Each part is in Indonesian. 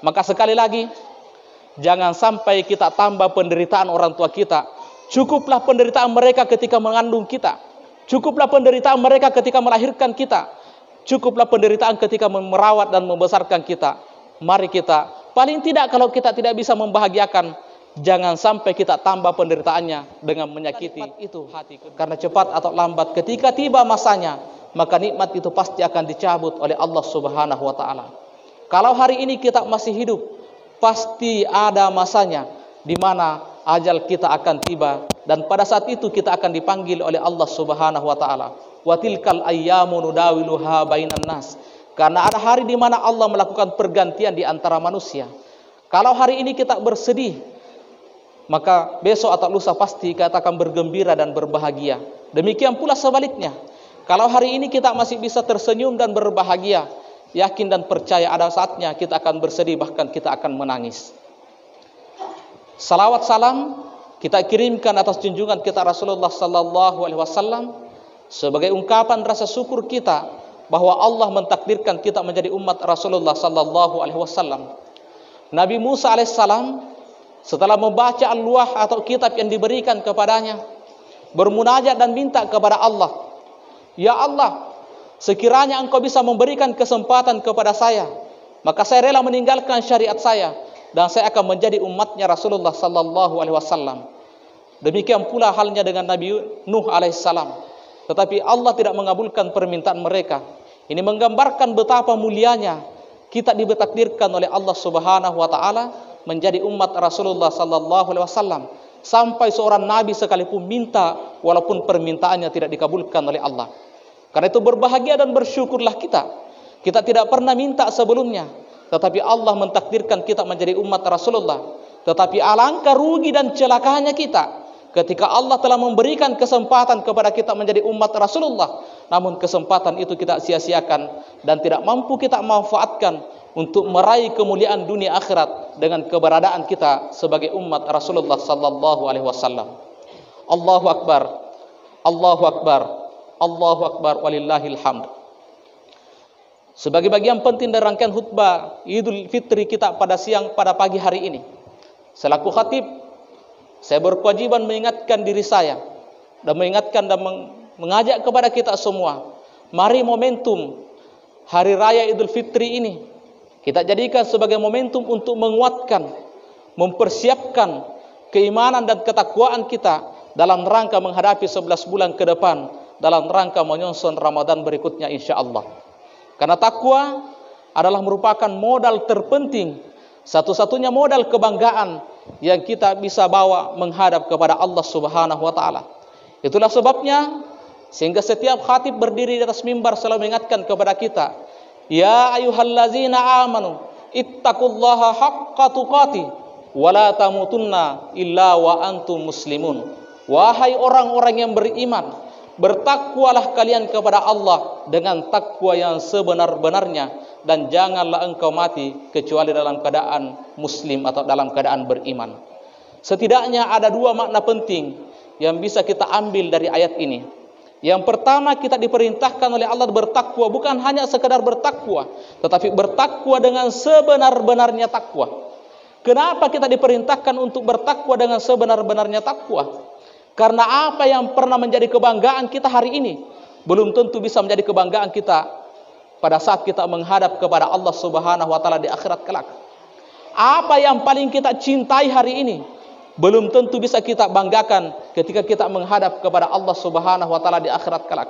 Maka sekali lagi, jangan sampai kita tambah penderitaan orang tua kita. Cukuplah penderitaan mereka ketika mengandung kita. Cukuplah penderitaan mereka ketika melahirkan kita. Cukuplah penderitaan ketika merawat dan membesarkan kita. Mari kita, paling tidak kalau kita tidak bisa membahagiakan, jangan sampai kita tambah penderitaannya dengan menyakiti itu hati. Karena cepat atau lambat ketika tiba masanya, maka nikmat itu pasti akan dicabut oleh Allah Subhanahu wa taala. Kalau hari ini kita masih hidup, pasti ada masanya di mana ajal kita akan tiba, dan pada saat itu kita akan dipanggil oleh Allah Subhanahu wa taala. Wa tilkal ayyamu nudawiluha bainan nas. Karena ada hari di mana Allah melakukan pergantian di antara manusia. Kalau hari ini kita bersedih, maka besok atau lusa pasti kita akan bergembira dan berbahagia. Demikian pula sebaliknya. Kalau hari ini kita masih bisa tersenyum dan berbahagia, yakin dan percaya ada saatnya kita akan bersedih, bahkan kita akan menangis. Salawat salam kita kirimkan atas junjungan kita Rasulullah sallallahu alaihi wasallam sebagai ungkapan rasa syukur kita bahwa Allah mentakdirkan kita menjadi umat Rasulullah sallallahu alaihi wasallam. Nabi Musa alaihissalam setelah membaca al-luah atau kitab yang diberikan kepadanya, bermunajat dan minta kepada Allah, "Ya Allah, sekiranya Engkau bisa memberikan kesempatan kepada saya, maka saya rela meninggalkan syariat saya dan saya akan menjadi umatnya Rasulullah sallallahu alaihi wasallam." Demikian pula halnya dengan Nabi Nuh alaihissalam. Tetapi Allah tidak mengabulkan permintaan mereka. Ini menggambarkan betapa mulianya kita ditakdirkan oleh Allah Subhanahu wa taala menjadi umat Rasulullah sallallahu alaihi wasallam, sampai seorang nabi sekalipun minta walaupun permintaannya tidak dikabulkan oleh Allah. Karena itu berbahagia dan bersyukurlah kita. Kita tidak pernah minta sebelumnya, tetapi Allah mentakdirkan kita menjadi umat Rasulullah. Tetapi alangkah rugi dan celakanya kita ketika Allah telah memberikan kesempatan kepada kita menjadi umat Rasulullah, namun kesempatan itu kita sia-siakan dan tidak mampu kita manfaatkan untuk meraih kemuliaan dunia akhirat dengan keberadaan kita sebagai umat Rasulullah sallallahu alaihi wasallam. Allahu akbar. Allahu akbar. Allahu akbar walillahil hamd. Sebagai bagian penting dari rangkaian khutbah Idul Fitri kita pada pagi hari ini, selaku khatib, saya berkewajiban mengingatkan diri saya dan mengingatkan dan mengajak kepada kita semua, mari momentum Hari Raya Idul Fitri ini kita jadikan sebagai momentum untuk menguatkan, mempersiapkan keimanan dan ketakwaan kita dalam rangka menghadapi 11 bulan ke depan, dalam rangka menyongsong Ramadan berikutnya insyaallah. Karena takwa adalah merupakan modal terpenting, satu-satunya modal kebanggaan yang kita bisa bawa menghadap kepada Allah Subhanahu wa taala. Itulah sebabnya sehingga setiap khatib berdiri di atas mimbar selalu mengingatkan kepada kita, ya ayyuhallazina amanu ittaqullaha haqqa tuqatih wa la tamutunna illa wa antum muslimun. Wahai orang-orang yang beriman, bertakwalah kalian kepada Allah dengan takwa yang sebenar-benarnya, dan janganlah engkau mati kecuali dalam keadaan muslim atau dalam keadaan beriman. Setidaknya ada dua makna penting yang bisa kita ambil dari ayat ini. Yang pertama, kita diperintahkan oleh Allah bertakwa, bukan hanya sekedar bertakwa, tetapi bertakwa dengan sebenar-benarnya takwa. Kenapa kita diperintahkan untuk bertakwa dengan sebenar-benarnya takwa? Karena apa yang pernah menjadi kebanggaan kita hari ini belum tentu bisa menjadi kebanggaan kita pada saat kita menghadap kepada Allah Subhanahu wa taala di akhirat kelak. Apa yang paling kita cintai hari ini belum tentu bisa kita banggakan ketika kita menghadap kepada Allah Subhanahu wa taala di akhirat kelak.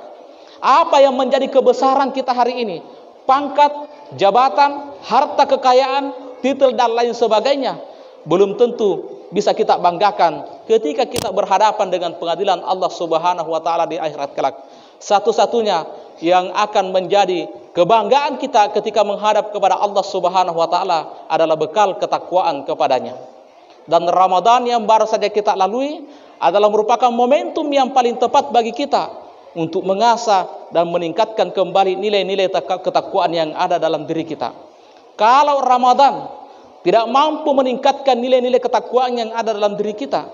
Apa yang menjadi kebesaran kita hari ini, pangkat, jabatan, harta kekayaan, titel dan lain sebagainya, belum tentu bisa kita banggakan ketika kita berhadapan dengan pengadilan Allah Subhanahu wa taala di akhirat kelak. Satu-satunya yang akan menjadi kebanggaan kita ketika menghadap kepada Allah Subhanahu wa taala adalah bekal ketakwaan kepadanya. Dan Ramadan yang baru saja kita lalui adalah merupakan momentum yang paling tepat bagi kita untuk mengasah dan meningkatkan kembali nilai-nilai ketakwaan yang ada dalam diri kita. Kalau Ramadan tidak mampu meningkatkan nilai-nilai ketakwaan yang ada dalam diri kita,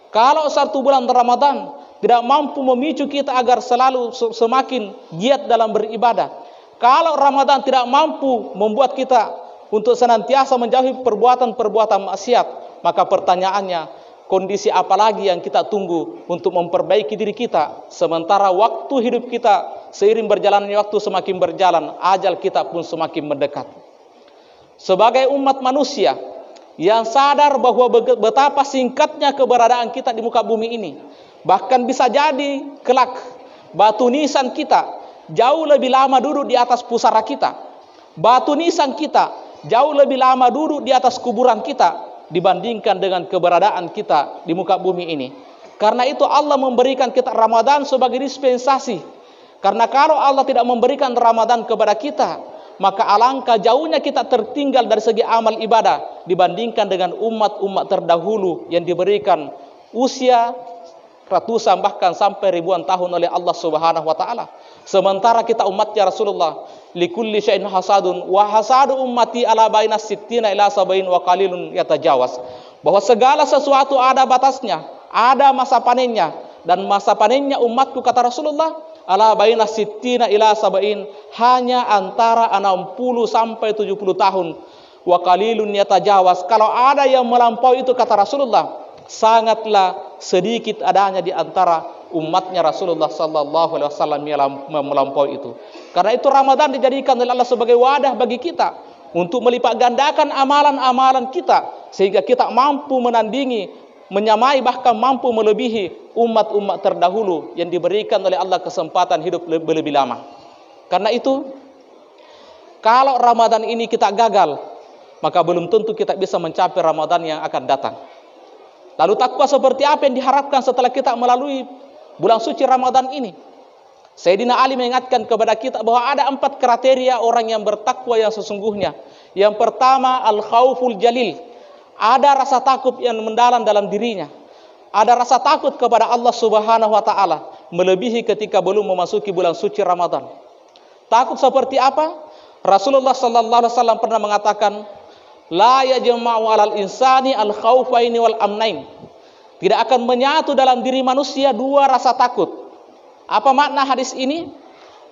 kalau satu bulan Ramadan tidak mampu memicu kita agar selalu semakin giat dalam beribadah, kalau Ramadan tidak mampu membuat kita untuk senantiasa menjauhi perbuatan-perbuatan maksiat, maka pertanyaannya, kondisi apa lagi yang kita tunggu untuk memperbaiki diri kita, sementara waktu hidup kita seiring berjalannya waktu semakin berjalan, ajal kita pun semakin mendekat. Sebagai umat manusia yang sadar bahwa betapa singkatnya keberadaan kita di muka bumi ini, bahkan bisa jadi kelak batu nisan kita jauh lebih lama duduk di atas pusara kita, batu nisan kita jauh lebih lama duduk di atas kuburan kita dibandingkan dengan keberadaan kita di muka bumi ini. Karena itu Allah memberikan kita Ramadan sebagai dispensasi. Karena kalau Allah tidak memberikan Ramadan kepada kita, maka alangkah jauhnya kita tertinggal dari segi amal ibadah dibandingkan dengan umat-umat terdahulu yang diberikan usia ratusan bahkan sampai ribuan tahun oleh Allah Subhanahu wa taala. Sementara kita umatnya Rasulullah, likulli syai'in hasadun wa hasadu ummati ala baina sittina ila sabain wa qalilun yatajawaz. Bahwa segala sesuatu ada batasnya, ada masa panennya, dan masa panennya umatku kata Rasulullah ala baina sittina ila sabain, hanya antara 60 sampai 70 tahun. Wa qalilun yatajawaz, kalau ada yang melampaui itu kata Rasulullah, sangatlah sedikit adanya di antara umatnya Rasulullah sallallahu alaihi wasallam yang melampaui itu. Karena itu Ramadan dijadikan oleh Allah sebagai wadah bagi kita untuk melipat gandakan amalan-amalan kita sehingga kita mampu menandingi, menyamai bahkan mampu melebihi umat-umat terdahulu yang diberikan oleh Allah kesempatan hidup lebih lama. Karena itu kalau Ramadan ini kita gagal, maka belum tentu kita bisa mencapai Ramadan yang akan datang. Lalu takwa seperti apa yang diharapkan setelah kita melalui bulan suci Ramadan ini? Sayyidina Ali mengingatkan kepada kita bahwa ada 4 kriteria orang yang bertakwa yang sesungguhnya. Yang pertama, al-khauful jalil. Ada rasa takut yang mendalam dalam dirinya. Ada rasa takut kepada Allah Subhanahu wa taala melebihi ketika belum memasuki bulan suci Ramadan. Takut seperti apa? Rasulullah sallallahu alaihi wasallam pernah mengatakan, la yajma'u 'alal insani al-khaufaini wal amnain. Tidak akan menyatu dalam diri manusia 2 rasa takut. Apa makna hadis ini?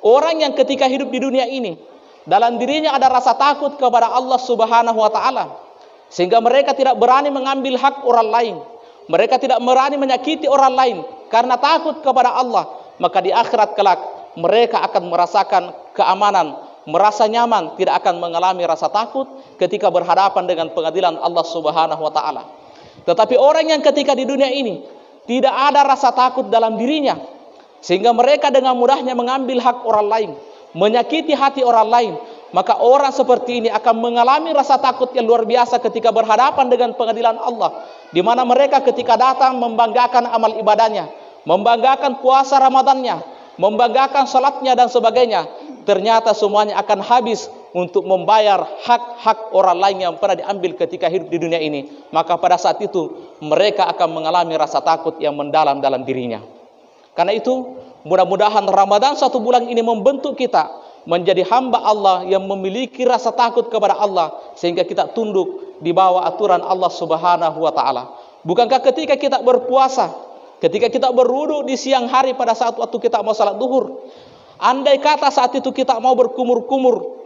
Orang yang ketika hidup di dunia ini, dalam dirinya ada rasa takut kepada Allah Subhanahu wa taala, sehingga mereka tidak berani mengambil hak orang lain. Mereka tidak berani menyakiti orang lain karena takut kepada Allah. Maka di akhirat kelak mereka akan merasakan keamanan, merasa nyaman, tidak akan mengalami rasa takut ketika berhadapan dengan pengadilan Allah Subhanahu wa taala. Tetapi orang yang ketika di dunia ini tidak ada rasa takut dalam dirinya, sehingga mereka dengan mudahnya mengambil hak orang lain, menyakiti hati orang lain, maka orang seperti ini akan mengalami rasa takut yang luar biasa ketika berhadapan dengan pengadilan Allah, di mana mereka ketika datang membanggakan amal ibadahnya, membanggakan puasa Ramadannya, membanggakan salatnya dan sebagainya, ternyata semuanya akan habis untuk membayar hak-hak orang lain yang pernah diambil ketika hidup di dunia ini. Maka pada saat itu mereka akan mengalami rasa takut yang mendalam dalam dirinya. Karena itu mudah-mudahan Ramadan 1 bulan ini membentuk kita menjadi hamba Allah yang memiliki rasa takut kepada Allah, sehingga kita tunduk di bawah aturan Allah Subhanahu wa taala. Bukankah ketika kita berpuasa, ketika kita berwudu di siang hari pada saat waktu kita mau salat duhur, andai kata saat itu kita mau berkumur-kumur,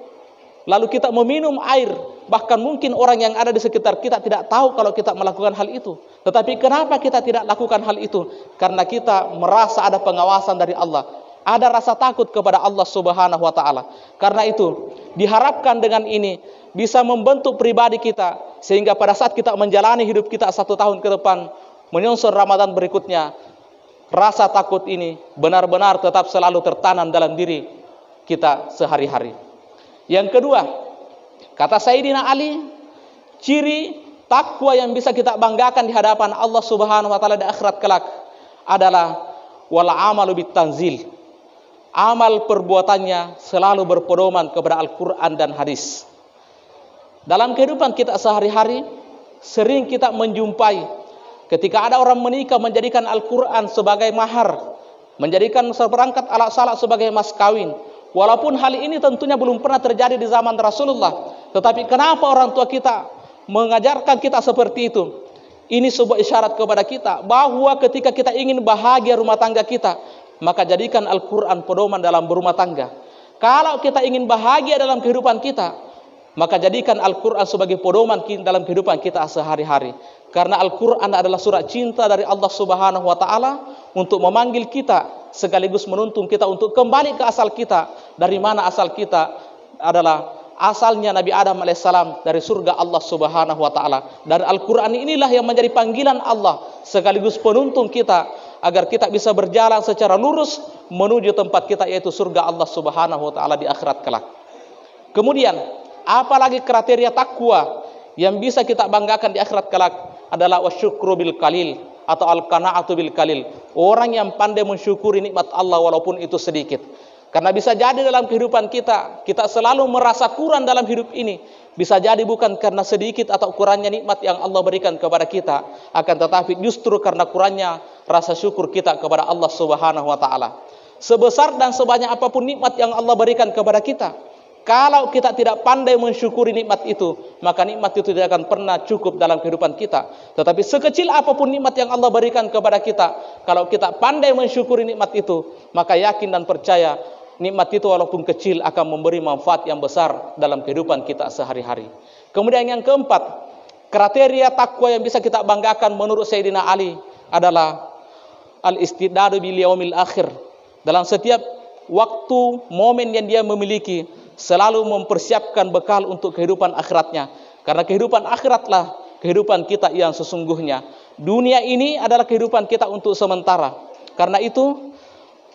lalu kita meminum air, bahkan mungkin orang yang ada di sekitar kita tidak tahu kalau kita melakukan hal itu. Tetapi kenapa kita tidak lakukan hal itu? Karena kita merasa ada pengawasan dari Allah, ada rasa takut kepada Allah Subhanahu wa taala. Karena itu diharapkan dengan ini bisa membentuk pribadi kita, sehingga pada saat kita menjalani hidup kita 1 tahun ke depan, menyusul Ramadan berikutnya, rasa takut ini benar-benar tetap selalu tertanam dalam diri kita sehari-hari. Yang kedua, kata Sayyidina Ali, ciri takwa yang bisa kita banggakan di hadapan Allah Subhanahu wa taala di akhirat kelak adalah wal amalu bit tanzil. Amal perbuatannya selalu berpedoman kepada Al-Qur'an dan hadis. Dalam kehidupan kita sehari-hari sering kita menjumpai ketika ada orang menikah menjadikan Al-Qur'an sebagai mahar, menjadikan seperangkat alat salat sebagai mas kawin. Walaupun hal ini tentunya belum pernah terjadi di zaman Rasulullah, tetapi kenapa orang tua kita mengajarkan kita seperti itu? Ini sebuah isyarat kepada kita bahwa ketika kita ingin bahagia rumah tangga kita, maka jadikan Al-Quran pedoman dalam berumah tangga. Kalau kita ingin bahagia dalam kehidupan kita, Maka jadikan Al-Quran sebagai pedoman dalam kehidupan kita sehari-hari. Karena Al-Quran adalah surat cinta dari Allah Subhanahu wa Ta'ala untuk memanggil kita, sekaligus menuntun kita untuk kembali ke asal kita. Dari mana asal kita? Adalah asalnya Nabi Adam alaihissalam dari surga Allah Subhanahu wa Ta'ala. Dan Al-Quran inilah yang menjadi panggilan Allah, sekaligus penuntun kita agar kita bisa berjalan secara lurus menuju tempat kita, yaitu surga Allah Subhanahu wa Ta'ala di akhirat kelak. Kemudian, apalagi kriteria takwa yang bisa kita banggakan di akhirat kelak adalah wasyukru bil qalil atau al-qanaatu bil qalil. Orang yang pandai mensyukuri nikmat Allah walaupun itu sedikit. Karena bisa jadi dalam kehidupan kita selalu merasa kurang dalam hidup ini. Bisa jadi bukan karena sedikit atau kurangnya nikmat yang Allah berikan kepada kita, akan tetapi justru karena kurangnya rasa syukur kita kepada Allah Subhanahu wa Ta'ala. Sebesar dan sebanyak apapun nikmat yang Allah berikan kepada kita, kalau kita tidak pandai mensyukuri nikmat itu, maka nikmat itu tidak akan pernah cukup dalam kehidupan kita. Tetapi sekecil apapun nikmat yang Allah berikan kepada kita, kalau kita pandai mensyukuri nikmat itu, maka yakin dan percaya nikmat itu walaupun kecil akan memberi manfaat yang besar dalam kehidupan kita sehari-hari. Kemudian yang keempat, kriteria takwa yang bisa kita banggakan menurut Sayyidina Ali adalah al-istidadu bil yaumil akhir. Dalam setiap waktu, momen yang dia memiliki, selalu mempersiapkan bekal untuk kehidupan akhiratnya. Karena kehidupan akhiratlah kehidupan kita yang sesungguhnya. Dunia ini adalah kehidupan kita untuk sementara. Karena itu,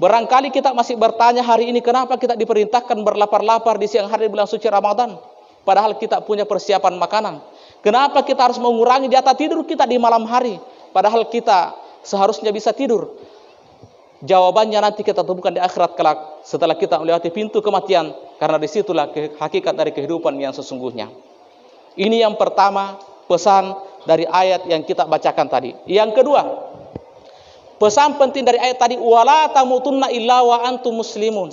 barangkali kita masih bertanya hari ini, kenapa kita diperintahkan berlapar-lapar di siang hari bulan suci Ramadan, padahal kita punya persiapan makanan. Kenapa kita harus mengurangi jatah tidur kita di malam hari, padahal kita seharusnya bisa tidur? Jawabannya nanti kita temukan di akhirat kelak setelah kita melewati pintu kematian, karena disitulah hakikat dari kehidupan yang sesungguhnya. Ini yang pertama, pesan dari ayat yang kita bacakan tadi. Yang kedua, pesan penting dari ayat tadi, wala tamutunna illa wa antum muslimun.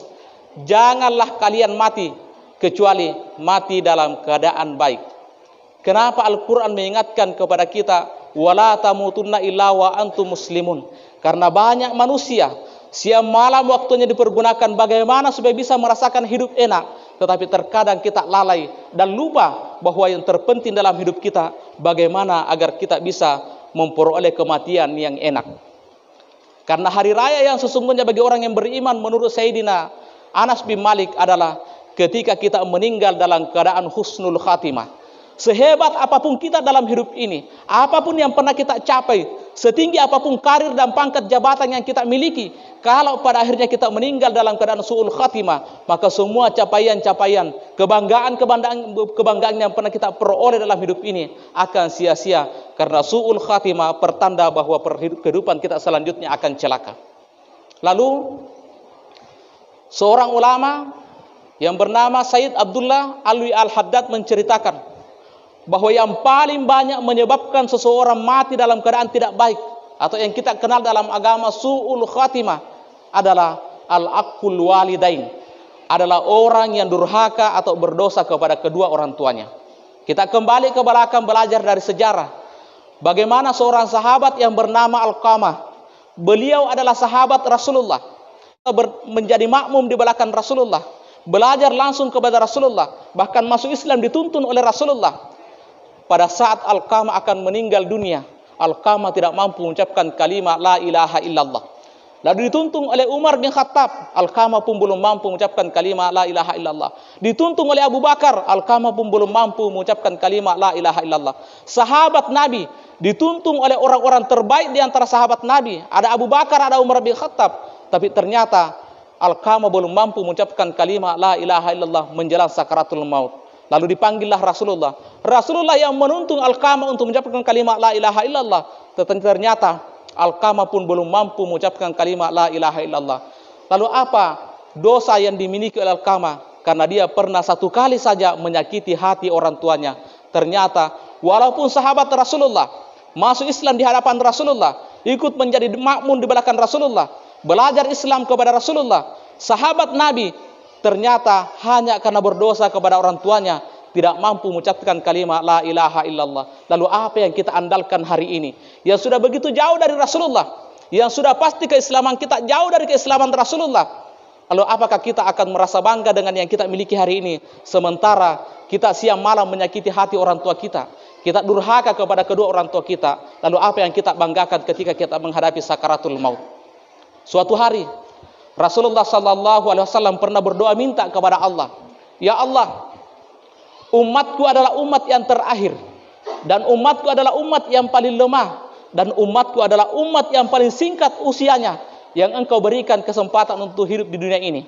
Janganlah kalian mati kecuali mati dalam keadaan baik. Kenapa Al-Quran mengingatkan kepada kita wala tamutunna illa wa antum muslimun? Karena banyak manusia siang malam waktunya dipergunakan bagaimana supaya bisa merasakan hidup enak, tetapi terkadang kita lalai dan lupa bahwa yang terpenting dalam hidup kita bagaimana agar kita bisa memperoleh kematian yang enak. Karena hari raya yang sesungguhnya bagi orang yang beriman menurut Sayyidina Anas bin Malik adalah ketika kita meninggal dalam keadaan husnul khatimah. Sehebat apapun kita dalam hidup ini, apapun yang pernah kita capai, setinggi apapun karir dan pangkat jabatan yang kita miliki, kalau pada akhirnya kita meninggal dalam keadaan su'ul khatimah, maka semua capaian-capaian, kebanggaan yang pernah kita peroleh dalam hidup ini akan sia-sia. Karena su'ul khatimah pertanda bahwa kehidupan kita selanjutnya akan celaka. Lalu seorang ulama yang bernama Sayyid Abdullah Alwi Al-Haddad menceritakan bahwa yang paling banyak menyebabkan seseorang mati dalam keadaan tidak baik, atau yang kita kenal dalam agama su'ul khatimah, adalah al-aqul walidain, adalah orang yang durhaka atau berdosa kepada kedua orang tuanya. Kita kembali ke belakang belajar dari sejarah. Bagaimana seorang sahabat yang bernama Alqamah, beliau adalah sahabat Rasulullah, menjadi makmum di belakang Rasulullah, belajar langsung kepada Rasulullah, bahkan masuk Islam dituntun oleh Rasulullah. Pada saat Alqamah akan meninggal dunia, Alqamah tidak mampu mengucapkan kalimat la ilaha illallah. Lalu dituntun oleh Umar bin Khattab, Alqamah pun belum mampu mengucapkan kalimat la ilaha illallah. Dituntun oleh Abu Bakar, Alqamah pun belum mampu mengucapkan kalimat la ilaha illallah. Sahabat Nabi dituntun oleh orang-orang terbaik di antara sahabat Nabi, ada Abu Bakar, ada Umar bin Khattab, tapi ternyata Alqamah belum mampu mengucapkan kalimat la ilaha illallah menjelang sakaratul maut. Lalu dipanggillah Rasulullah. Rasulullah yang menuntun Alqamah untuk mengucapkan kalimat la ilaha illallah. Tetapi ternyata Alqamah pun belum mampu mengucapkan kalimat la ilaha illallah. Lalu apa dosa yang dimiliki oleh Alqamah? Karena dia pernah satu kali saja menyakiti hati orang tuanya. Ternyata walaupun sahabat Rasulullah, masuk Islam di hadapan Rasulullah, ikut menjadi makmum di belakang Rasulullah, belajar Islam kepada Rasulullah, sahabat Nabi, ternyata hanya karena berdosa kepada orang tuanya tidak mampu mengucapkan kalimat la ilaha illallah. Lalu apa yang kita andalkan hari ini, yang sudah begitu jauh dari Rasulullah, yang sudah pasti keislaman kita jauh dari keislaman Rasulullah? Lalu apakah kita akan merasa bangga dengan yang kita miliki hari ini, sementara kita siang malam menyakiti hati orang tua kita, kita durhaka kepada kedua orang tua kita? Lalu apa yang kita banggakan ketika kita menghadapi sakaratul maut? Suatu hari Rasulullah sallallahu alaihi wasallam pernah berdoa minta kepada Allah, "Ya Allah, umatku adalah umat yang terakhir, dan umatku adalah umat yang paling lemah, dan umatku adalah umat yang paling singkat usianya yang engkau berikan kesempatan untuk hidup di dunia ini.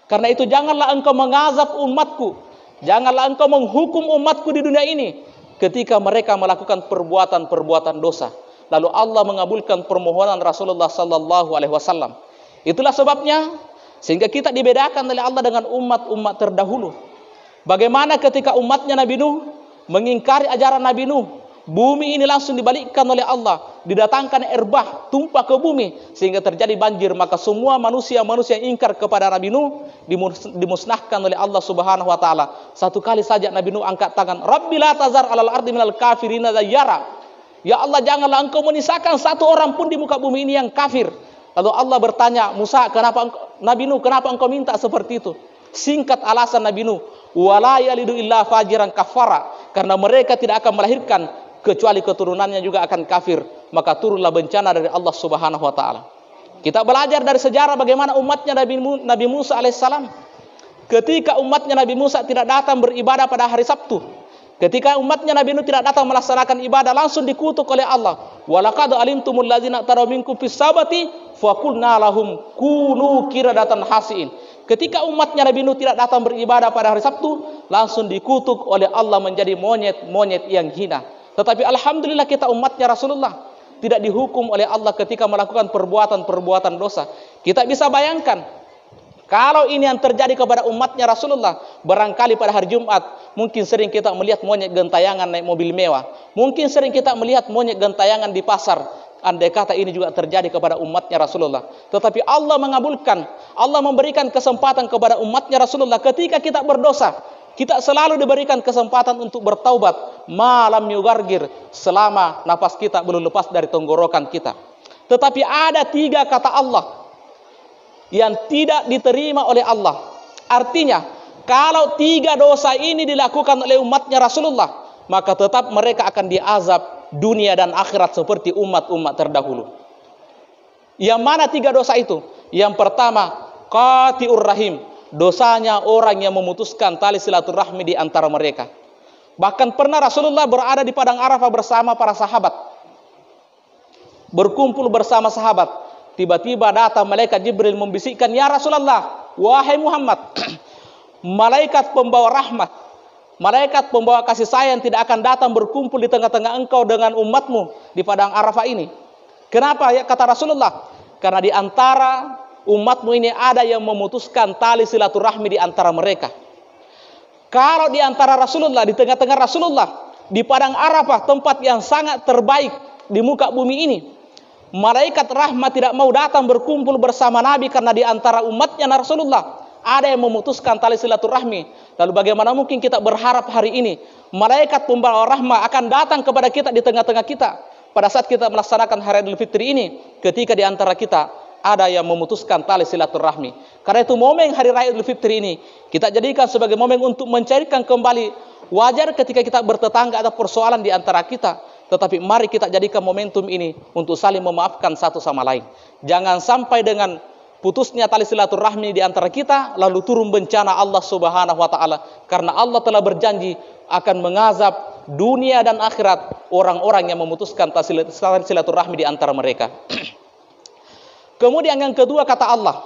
Karena itu janganlah engkau mengazab umatku, janganlah engkau menghukum umatku di dunia ini ketika mereka melakukan perbuatan-perbuatan dosa." Lalu Allah mengabulkan permohonan Rasulullah sallallahu alaihi wasallam. Itulah sebabnya sehingga kita dibedakan oleh Allah dengan umat-umat terdahulu. Bagaimana ketika umatnya Nabi Nuh mengingkari ajaran Nabi Nuh, bumi ini langsung dibalikkan oleh Allah, didatangkan air bah tumpah ke bumi sehingga terjadi banjir, maka semua manusia-manusia yang ingkar kepada Nabi Nuh dimusnahkan oleh Allah Subhanahu wa taala. Satu kali saja Nabi Nuh angkat tangan, "Rabbi la tazar alal ardi minal kafirina dayyara." Ya Allah, janganlah engkau menyisakan satu orang pun di muka bumi ini yang kafir. Lalu Allah bertanya, "Musa, Nabi Nuh, kenapa engkau minta seperti itu?" Singkat alasan Nabi Nuh, "Wala yalidu illa fajiran kafara." Karena mereka tidak akan melahirkan kecuali keturunannya juga akan kafir, maka turunlah bencana dari Allah Subhanahu wa taala. Kita belajar dari sejarah bagaimana umatnya Nabi Musa alaihissalam. Ketika umatnya Nabi Musa tidak datang beribadah pada hari Sabtu, ketika umatnya Nabi Nuh tidak datang melaksanakan ibadah, langsung dikutuk oleh Allah. "Walaqad alimtumul ladzina taraw minkum fis sabati faqulna lahum kunu qiradatan khasiin." Ketika umatnya Nabi Nuh tidak datang beribadah pada hari Sabtu, langsung dikutuk oleh Allah menjadi monyet-monyet yang hina. Tetapi alhamdulillah kita umatnya Rasulullah tidak dihukum oleh Allah ketika melakukan perbuatan-perbuatan dosa. Kita bisa bayangkan, kalau ini yang terjadi kepada umatnya Rasulullah, barangkali pada hari Jumat, mungkin sering kita melihat monyet gentayangan naik mobil mewah. Mungkin sering kita melihat monyet gentayangan di pasar. Andai kata ini juga terjadi kepada umatnya Rasulullah. Tetapi Allah mengabulkan, Allah memberikan kesempatan kepada umatnya Rasulullah ketika kita berdosa. Kita selalu diberikan kesempatan untuk bertaubat. Malam yugargir, selama nafas kita belum lepas dari tenggorokan kita. Tetapi ada 3 kata Allah yang tidak diterima oleh Allah. Artinya, kalau 3 dosa ini dilakukan oleh umatnya Rasulullah, maka tetap mereka akan diazab dunia dan akhirat seperti umat-umat terdahulu. Yang mana 3 dosa itu? Yang pertama, qati'ur rahim, dosanya orang yang memutuskan tali silaturahmi di antara mereka. Bahkan pernah Rasulullah berada di padang Arafah bersama para sahabat, berkumpul bersama sahabat. Tiba-tiba datang malaikat Jibril membisikkan, "Ya Rasulullah, wahai Muhammad, malaikat pembawa rahmat, malaikat pembawa kasih sayang tidak akan datang berkumpul di tengah-tengah engkau dengan umatmu di padang Arafah ini." Kenapa? Ya, kata Rasulullah, karena di antara umatmu ini ada yang memutuskan tali silaturahmi di antara mereka. Kalau di antara Rasulullah, di tengah-tengah Rasulullah, di padang Arafah, tempat yang sangat terbaik di muka bumi ini, malaikat rahmat tidak mau datang berkumpul bersama Nabi karena di antara umatnya Rasulullah ada yang memutuskan tali silaturahmi. Lalu bagaimana mungkin kita berharap hari ini malaikat pembawa rahmat akan datang kepada kita di tengah-tengah kita pada saat kita melaksanakan hari Idul Fitri ini, ketika di antara kita ada yang memutuskan tali silaturahmi. Karena itu momen hari raya Idul Fitri ini kita jadikan sebagai momen untuk mencairkan kembali. Wajar ketika kita bertetangga ada persoalan di antara kita, tetapi mari kita jadikan momentum ini untuk saling memaafkan satu sama lain. Jangan sampai dengan putusnya tali silaturahmi di antara kita lalu turun bencana Allah Subhanahu wa taala, karena Allah telah berjanji akan mengazab dunia dan akhirat orang-orang yang memutuskan tali silaturahmi di antara mereka. Kemudian yang kedua kata Allah,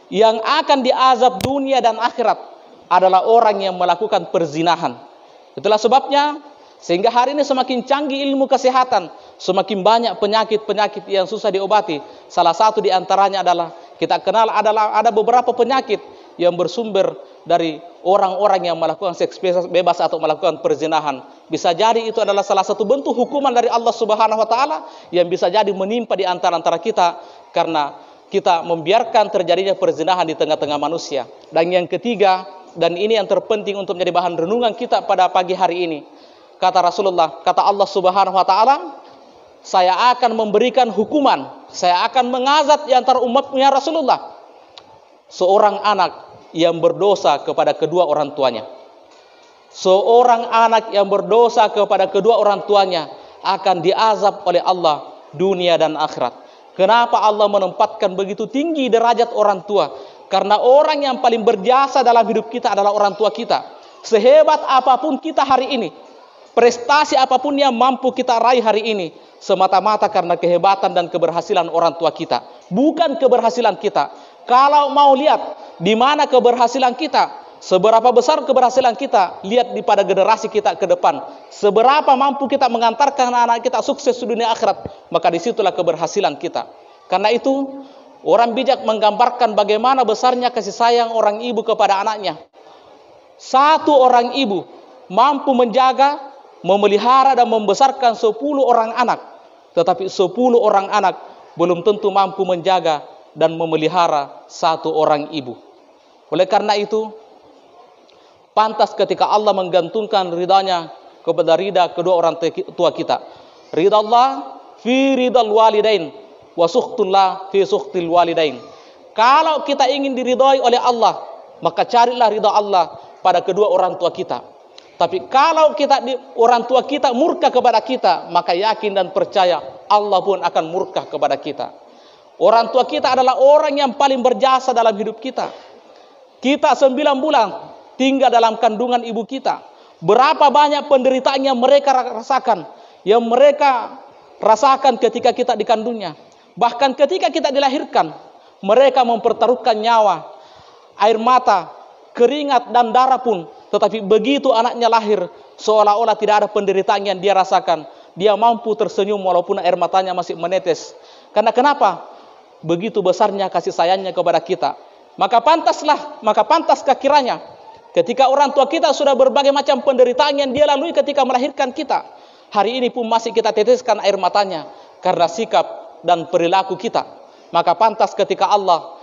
yang akan diazab dunia dan akhirat adalah orang yang melakukan perzinahan. Itulah sebabnya sehingga hari ini semakin canggih ilmu kesehatan, semakin banyak penyakit-penyakit yang susah diobati. Salah satu di antaranya adalah kita kenal ada beberapa penyakit yang bersumber dari orang-orang yang melakukan seks bebas atau melakukan perzinahan. Bisa jadi itu adalah salah satu bentuk hukuman dari Allah Subhanahu wa taala yang bisa jadi menimpa di antara kita karena kita membiarkan terjadinya perzinahan di tengah-tengah manusia. Dan yang ketiga, dan ini yang terpenting untuk menjadi bahan renungan kita pada pagi hari ini, kata Rasulullah, kata Allah Subhanahu wa taala, saya akan memberikan hukuman, saya akan mengazab di antara umatnya Rasulullah seorang anak yang berdosa kepada kedua orang tuanya. Seorang anak yang berdosa kepada kedua orang tuanya akan diazab oleh Allah dunia dan akhirat. Kenapa Allah menempatkan begitu tinggi derajat orang tua? Karena orang yang paling berjasa dalam hidup kita adalah orang tua kita. Sehebat apapun kita hari ini, prestasi apapun yang mampu kita raih hari ini, semata-mata karena kehebatan dan keberhasilan orang tua kita, bukan keberhasilan kita. Kalau mau lihat di mana keberhasilan kita, seberapa besar keberhasilan kita, lihat di pada generasi kita ke depan. Seberapa mampu kita mengantarkan anak kita sukses di dunia akhirat, maka disitulah keberhasilan kita. Karena itu, orang bijak menggambarkan bagaimana besarnya kasih sayang orang ibu kepada anaknya. Satu orang ibu mampu menjaga, memelihara dan membesarkan 10 orang anak. Tetapi 10 orang anak belum tentu mampu menjaga dan memelihara satu orang ibu. Oleh karena itu, pantas ketika Allah menggantungkan ridhanya kepada ridha kedua orang tua kita. Ridha Allah fi ridhal walidain wa sukhtullah fi sukhtil walidain. Kalau kita ingin diridhai oleh Allah, maka carilah ridha Allah pada kedua orang tua kita. Tapi kalau orang tua kita murka kepada kita, maka yakin dan percaya Allah pun akan murka kepada kita. Orang tua kita adalah orang yang paling berjasa dalam hidup kita. Kita 9 bulan tinggal dalam kandungan ibu kita. Berapa banyak penderitaan yang mereka rasakan, yang mereka rasakan ketika kita dikandungnya. Bahkan ketika kita dilahirkan, mereka mempertaruhkan nyawa, air mata, keringat dan darah pun. Tetapi begitu anaknya lahir, seolah-olah tidak ada penderitaan yang dia rasakan. Dia mampu tersenyum walaupun air matanya masih menetes. Karena kenapa? Begitu besarnya kasih sayangnya kepada kita. Maka pantaskah kiranya ketika orang tua kita sudah berbagai macam penderitaan yang dia lalui ketika melahirkan kita, hari ini pun masih kita teteskan air matanya karena sikap dan perilaku kita. Maka pantas ketika Allah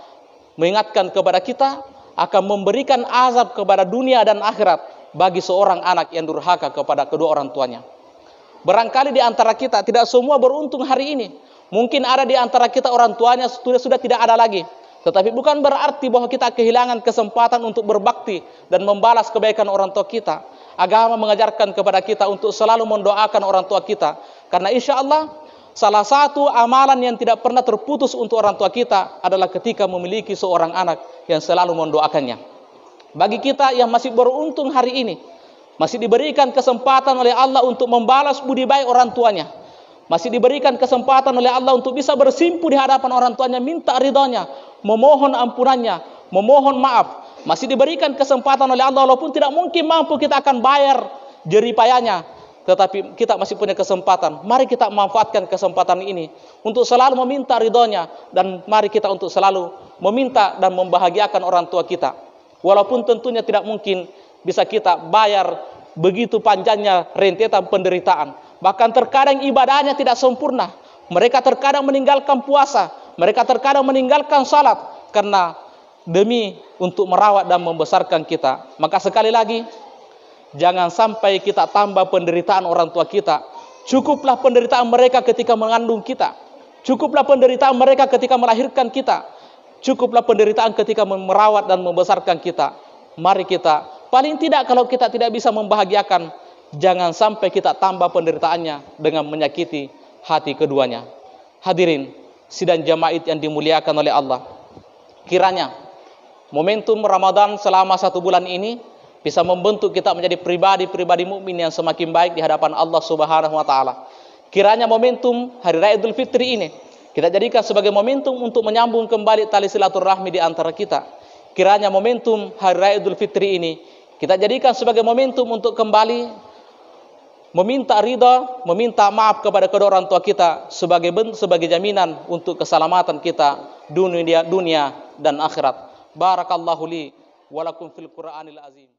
mengingatkan kepada kita akan memberikan azab kepada dunia dan akhirat bagi seorang anak yang durhaka kepada kedua orang tuanya. Barangkali di antara kita tidak semua beruntung hari ini. Mungkin ada di antara kita orang tuanya sudah tidak ada lagi. Tetapi bukan berarti bahwa kita kehilangan kesempatan untuk berbakti dan membalas kebaikan orang tua kita. Agama mengajarkan kepada kita untuk selalu mendoakan orang tua kita. Karena insya Allah salah satu amalan yang tidak pernah terputus untuk orang tua kita adalah ketika memiliki seorang anak yang selalu mendoakannya. Bagi kita yang masih beruntung hari ini, masih diberikan kesempatan oleh Allah untuk membalas budi baik orang tuanya. Masih diberikan kesempatan oleh Allah untuk bisa bersimpu di hadapan orang tuanya, minta ridhonya, memohon ampunannya, memohon maaf. Masih diberikan kesempatan oleh Allah, walaupun tidak mungkin mampu kita akan bayar jeripayanya, tetapi kita masih punya kesempatan. Mari kita manfaatkan kesempatan ini untuk selalu meminta ridhonya, dan mari kita untuk selalu meminta dan membahagiakan orang tua kita. Walaupun tentunya tidak mungkin bisa kita bayar begitu panjangnya rentetan penderitaan. Bahkan terkadang ibadahnya tidak sempurna. Mereka terkadang meninggalkan puasa, mereka terkadang meninggalkan salat karena demi untuk merawat dan membesarkan kita. Maka sekali lagi, jangan sampai kita tambah penderitaan orang tua kita. Cukuplah penderitaan mereka ketika mengandung kita. Cukuplah penderitaan mereka ketika melahirkan kita. Cukuplah penderitaan ketika merawat dan membesarkan kita. Mari kita, paling tidak kalau kita tidak bisa membahagiakan, jangan sampai kita tambah penderitaannya dengan menyakiti hati keduanya. Hadirin sidang jamaah yang dimuliakan oleh Allah, kiranya momentum Ramadan selama 1 bulan ini bisa membentuk kita menjadi pribadi-pribadi mukmin yang semakin baik di hadapan Allah Subhanahu wa taala. Kiranya momentum Hari Raya Idul Fitri ini kita jadikan sebagai momentum untuk menyambung kembali tali silaturahmi di antara kita. Kiranya momentum Hari Raya Idul Fitri ini kita jadikan sebagai momentum untuk kembali meminta ridha, meminta maaf kepada kedua orang tua kita sebagai jaminan untuk keselamatan kita dunia dan akhirat. Barakallahu li wa lakum fil Qur'anil azim.